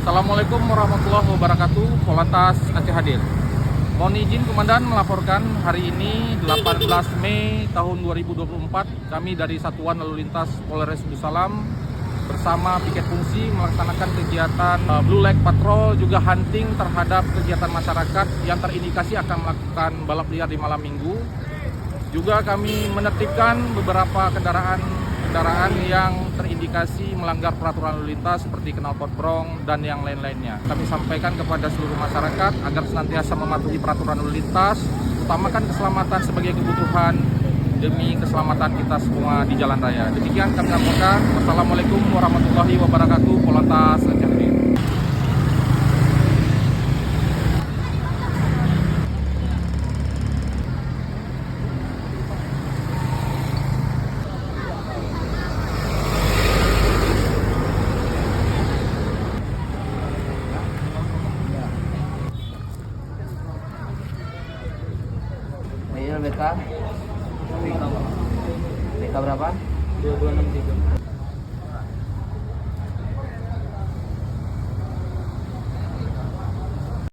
Assalamualaikum warahmatullahi wabarakatuh. Polantas Aceh hadir. Mohon izin Komandan melaporkan hari ini 18 Mei tahun 2024 kami dari Satuan Lalu Lintas Polres Busalam bersama piket fungsi melaksanakan kegiatan Blue Leg Patrol juga hunting terhadap kegiatan masyarakat yang terindikasi akan melakukan balap liar di malam minggu. Juga kami menertibkan beberapa kendaraan yang terindikasi melanggar peraturan lalu lintas seperti knalpot brong dan yang lain-lainnya. Kami sampaikan kepada seluruh masyarakat agar senantiasa mematuhi peraturan lalu lintas, utamakan keselamatan sebagai kebutuhan demi keselamatan kita semua di jalan raya. Demikian kami laporkan. Wassalamualaikum warahmatullahi wabarakatuh. Polantas Aceh hadir. Iya, BK. BK berapa? 2263.